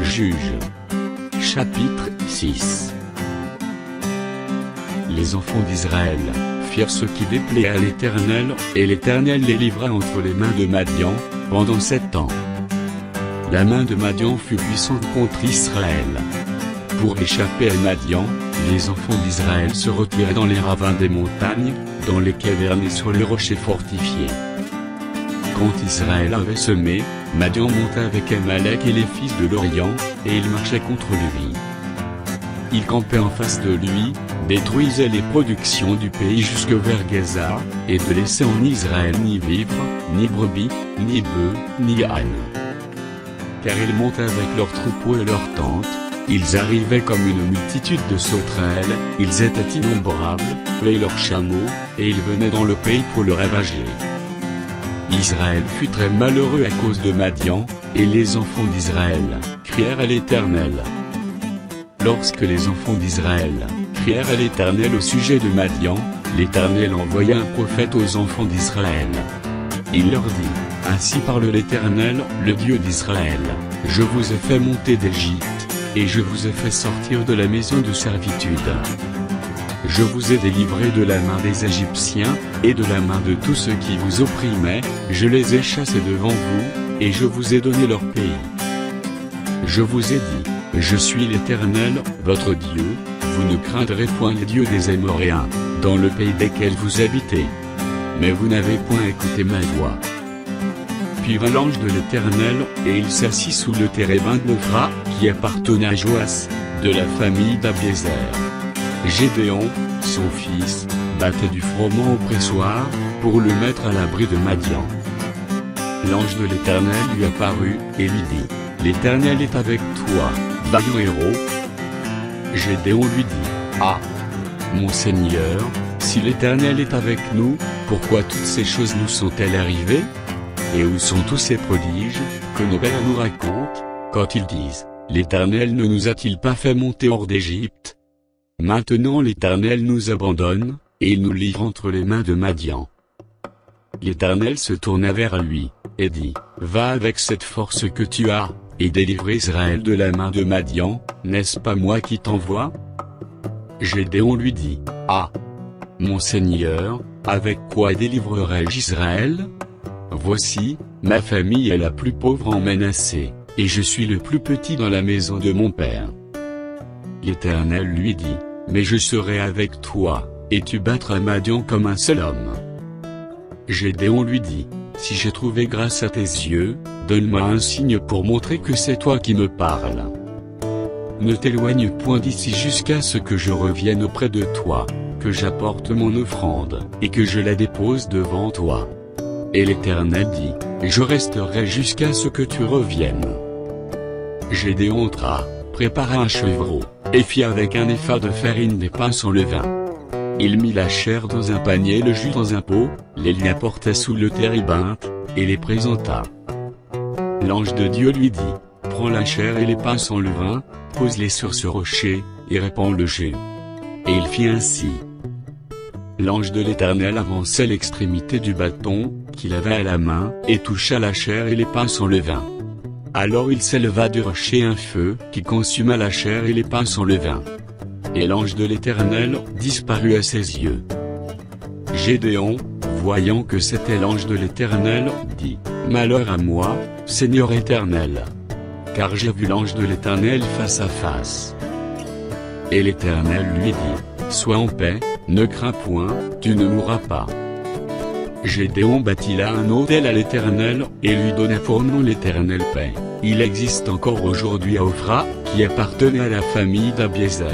Juges. Chapitre 6. Les enfants d'Israël firent ce qui déplaît à l'Éternel, et l'Éternel les livra entre les mains de Madian, pendant 7 ans. La main de Madian fut puissante contre Israël. Pour échapper à Madian, les enfants d'Israël se retiraient dans les ravins des montagnes, dans les cavernes et sur les rochers fortifiés. Quand Israël avait semé, Madian monta avec Amalek et les fils de l'Orient, et il marchait contre lui. Il campait en face de lui, détruisait les productions du pays jusque vers Gaza, et ne laissait en Israël ni vivre, ni brebis, ni bœufs, ni ânes. Car ils montaient avec leurs troupeaux et leurs tentes, ils arrivaient comme une multitude de sauterelles, ils étaient innombrables, et leurs chameaux, et ils venaient dans le pays pour le ravager. Israël fut très malheureux à cause de Madian, et les enfants d'Israël crièrent à l'Éternel. Lorsque les enfants d'Israël crièrent à l'Éternel au sujet de Madian, l'Éternel envoya un prophète aux enfants d'Israël. Il leur dit: Ainsi parle l'Éternel, le Dieu d'Israël, je vous ai fait monter d'Égypte, et je vous ai fait sortir de la maison de servitude. Je vous ai délivré de la main des Égyptiens, et de la main de tous ceux qui vous opprimaient, je les ai chassés devant vous, et je vous ai donné leur pays. Je vous ai dit: Je suis l'Éternel, votre Dieu, vous ne craindrez point les dieux des Amoréens, dans le pays desquels vous habitez. Mais vous n'avez point écouté ma voix. Puis vint l'ange de l'Éternel, et il s'assit sous le térébinthe d'Ophra, qui appartenait à Joas, de la famille d'Abiézer. Gédéon, son fils, battait du froment au pressoir, pour le mettre à l'abri de Madian. L'ange de l'Éternel lui apparut, et lui dit: L'Éternel est avec toi, vaillant héros. Gédéon lui dit: Ah! Mon Seigneur, si l'Éternel est avec nous, pourquoi toutes ces choses nous sont-elles arrivées? Et où sont tous ces prodiges, que nos pères nous racontent, quand ils disent: L'Éternel ne nous a-t-il pas fait monter hors d'Égypte? Maintenant l'Éternel nous abandonne, et il nous livre entre les mains de Madian. L'Éternel se tourna vers lui, et dit: Va avec cette force que tu as, et délivre Israël de la main de Madian, n'est-ce pas moi qui t'envoie? Gédéon lui dit: Ah! Mon Seigneur, avec quoi délivrerai-je Israël? Voici, ma famille est la plus pauvre en Manassé, et je suis le plus petit dans la maison de mon père. L'Éternel lui dit: Mais je serai avec toi, et tu battras Madian comme un seul homme. Gédéon lui dit: Si j'ai trouvé grâce à tes yeux, donne-moi un signe pour montrer que c'est toi qui me parles. Ne t'éloigne point d'ici jusqu'à ce que je revienne auprès de toi, que j'apporte mon offrande, et que je la dépose devant toi. Et l'Éternel dit: Je resterai jusqu'à ce que tu reviennes. Gédéon entra, prépara un chevreau, et fit avec un épha de farine des pains sans levain. Il mit la chair dans un panier et le jus dans un pot, les lui apporta sous le térébinthe, et les présenta. L'ange de Dieu lui dit: Prends la chair et les pains sans levain, pose-les sur ce rocher, et répands le jet. Et il fit ainsi. L'ange de l'Éternel avança l'extrémité du bâton, qu'il avait à la main, et toucha la chair et les pains sans levain. Alors il s'éleva du rocher un feu, qui consuma la chair et les pains sans levain. Et l'ange de l'Éternel disparut à ses yeux. Gédéon, voyant que c'était l'ange de l'Éternel, dit: Malheur à moi, Seigneur Éternel! Car j'ai vu l'ange de l'Éternel face à face. Et l'Éternel lui dit: Sois en paix, ne crains point, tu ne mourras pas. Gédéon bâtit là un autel à l'Éternel, et lui donna pour nom l'Éternel paix. Il existe encore aujourd'hui à Ophra, qui appartenait à la famille d'Abiézer.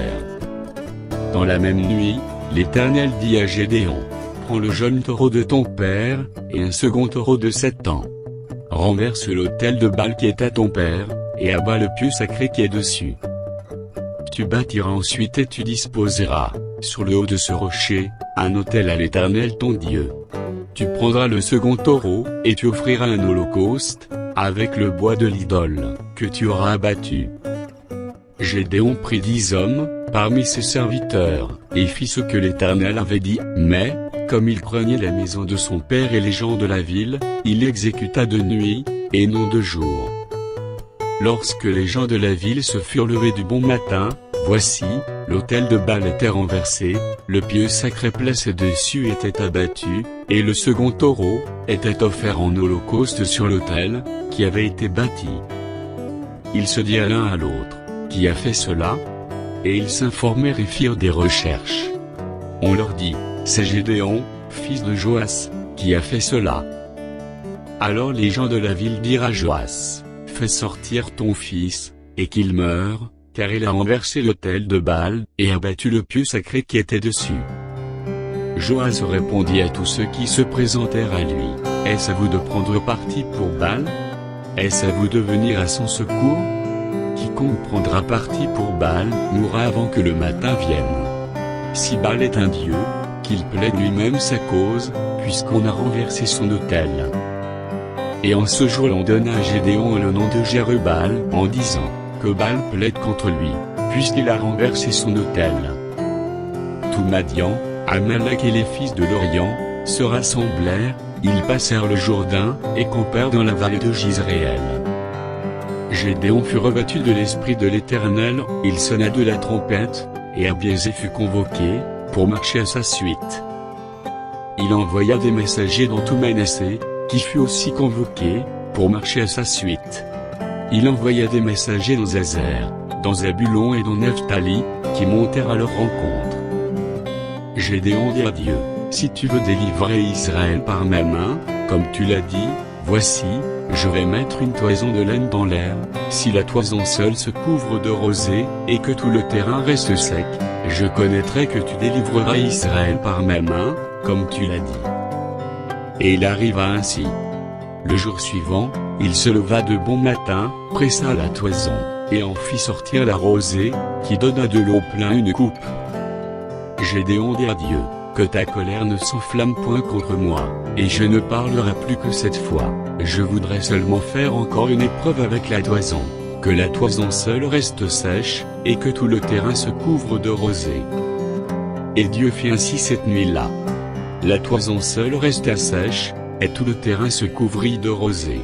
Dans la même nuit, l'Éternel dit à Gédéon: Prends le jeune taureau de ton père, et un second taureau de 7 ans. Renverse l'autel de Baal qui est à ton père, et abat le pieu sacré qui est dessus. Tu bâtiras ensuite et tu disposeras, sur le haut de ce rocher, un autel à l'Éternel ton Dieu. Tu prendras le second taureau, et tu offriras un holocauste, avec le bois de l'idole, que tu auras abattu. Gédéon prit 10 hommes, parmi ses serviteurs, et fit ce que l'Éternel avait dit, mais, comme il craignait la maison de son père et les gens de la ville, il exécuta de nuit, et non de jour. Lorsque les gens de la ville se furent levés du bon matin, voici, l'autel de Baal était renversé, le pieu sacré placé dessus était abattu, et le second taureau était offert en holocauste sur l'autel, qui avait été bâti. Ils se dirent l'un à l'autre, qui a fait cela? Et ils s'informèrent et firent des recherches. On leur dit, c'est Gédéon, fils de Joas, qui a fait cela. Alors les gens de la ville dirent à Joas, fais sortir ton fils, et qu'il meure, car il a renversé l'autel de Baal, et abattu le pieu sacré qui était dessus. Joas répondit à tous ceux qui se présentèrent à lui, est-ce à vous de prendre parti pour Baal? Est-ce à vous de venir à son secours? Quiconque prendra parti pour Baal mourra avant que le matin vienne. Si Baal est un dieu, qu'il plaide lui-même sa cause, puisqu'on a renversé son autel. Et en ce jour l'on donna à Gédéon le nom de Jérubbaal, en disant, que Baal plaide contre lui, puisqu'il a renversé son autel. Tout Madian, Amalek et les fils de l'Orient, se rassemblèrent, ils passèrent le Jourdain, et campèrent dans la vallée de Jizréel. Gédéon fut revêtu de l'Esprit de l'Éternel, il sonna de la trompette, et Abiézé fut convoqué, pour marcher à sa suite. Il envoya des messagers dans tout Manassé, qui fut aussi convoqué, pour marcher à sa suite. Il envoya des messagers dans Azer, dans Zabulon et dans Nephtali, qui montèrent à leur rencontre. Gédéon dit à Dieu, si tu veux délivrer Israël par ma main, comme tu l'as dit, voici, je vais mettre une toison de laine dans l'air, si la toison seule se couvre de rosée, et que tout le terrain reste sec, je connaîtrai que tu délivreras Israël par ma main, comme tu l'as dit. Et il arriva ainsi. Le jour suivant, il se leva de bon matin, pressa la toison, et en fit sortir la rosée, qui donna de l'eau plein une coupe. Gédéon dit à Dieu, que ta colère ne s'enflamme point contre moi, et je ne parlerai plus que cette fois, je voudrais seulement faire encore une épreuve avec la toison, que la toison seule reste sèche, et que tout le terrain se couvre de rosée. Et Dieu fit ainsi cette nuit-là. La toison seule resta sèche, et tout le terrain se couvrit de rosée.